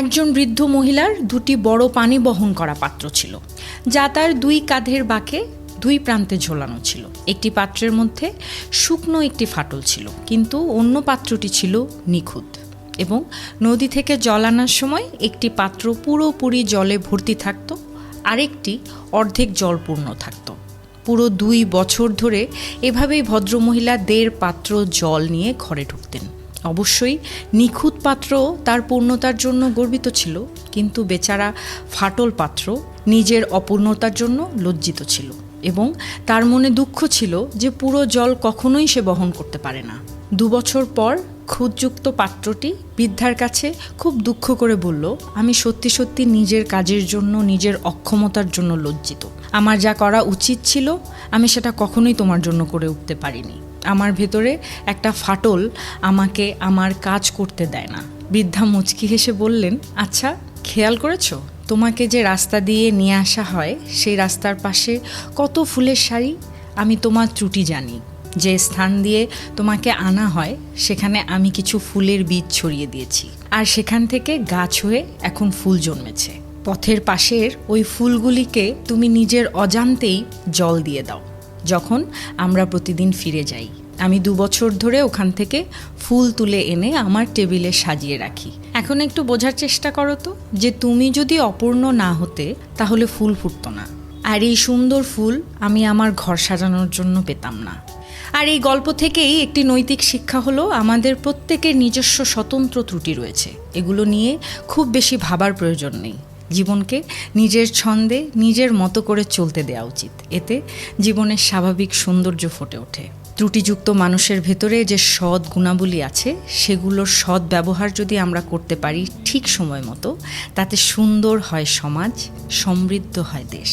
একজন বৃদ্ধ মহিলার দুটি বড় পানি বহন করা পাত্র ছিল, যা তার দুই কাঁধের বাঁকে দুই প্রান্তে ঝোলানো ছিল। একটি পাত্রের মধ্যে শুকনো একটি ফাটল ছিল, কিন্তু অন্য পাত্রটি ছিল নিখুঁত। এবং নদী থেকে জল আনার সময় একটি পাত্র পুরোপুরি জলে ভর্তি থাকত, আরেকটি অর্ধেক জলপূর্ণ থাকত। পুরো 2 বছর ধরে এভাবেই ভদ্রমহিলা 1.5 পাত্র জল নিয়ে ঘরে ঢুকতেন। অবশ্যই নিখুঁত পাত্র তার পূর্ণতার জন্য গর্বিত ছিল, কিন্তু বেচারা ফাটল পাত্র নিজের অপূর্ণতার জন্য লজ্জিত ছিল এবং তার মনে দুঃখ ছিল যে পুরো জল কখনোই সে বহন করতে পারে না। 2 বছর পর খুঁতযুক্ত পাত্রটি বৃদ্ধার কাছে খুব দুঃখ করে বলল, আমি সত্যি সত্যি নিজের কাজের জন্য, নিজের অক্ষমতার জন্য লজ্জিত। আমার যা করা উচিত ছিল আমি সেটা কখনোই তোমার জন্য করে উঠতে পারিনি। আমার ভেতরে একটা ফাটল আমাকে আমার কাজ করতে দেয় না। বৃদ্ধা মুচকি হেসে বললেন, আচ্ছা, খেয়াল করেছো তোমাকে যে রাস্তা দিয়ে নিয়ে আসা হয় সেই রাস্তার পাশে কত ফুলের সারি? আমি তোমার ত্রুটি জানি। যে স্থান দিয়ে তোমাকে আনা হয় সেখানে আমি কিছু ফুলের বীজ ছড়িয়ে দিয়েছি, আর সেখান থেকে গাছ হয়ে এখন ফুল জন্মেছে। পথের পাশের ওই ফুলগুলিকে তুমি নিজের অজান্তেই জল দিয়ে দাও যখন আমরা প্রতিদিন ফিরে যাই। আমি 2 বছর ধরে ওখান থেকে ফুল তুলে এনে আমার টেবিলে সাজিয়ে রাখি। এখন একটু বোঝার চেষ্টা করো তো যে তুমি যদি অপূর্ণ না হতে তাহলে ফুল ফুটতো না, আর এই সুন্দর ফুল আমি আমার ঘর সাজানোর জন্য পেতাম না। আর এই গল্প থেকেই একটি নৈতিক শিক্ষা হলো, আমাদের প্রত্যেকের নিজস্ব স্বতন্ত্র ত্রুটি রয়েছে। এগুলো নিয়ে খুব বেশি ভাবার প্রয়োজন নেই। জীবনকে নিজের ছন্দে নিজের মতো করে চলতে দেওয়া উচিত। এতে জীবনের স্বাভাবিক সৌন্দর্য ফুটে ওঠে। ত্রুটিযুক্ত মানুষের ভেতরে যে সৎ গুণাবলী আছে সেগুলোর সৎ ব্যবহার যদি আমরা করতে পারি ঠিক সময় মতো, তাতে সুন্দর হয় সমাজ, সমৃদ্ধ হয় দেশ।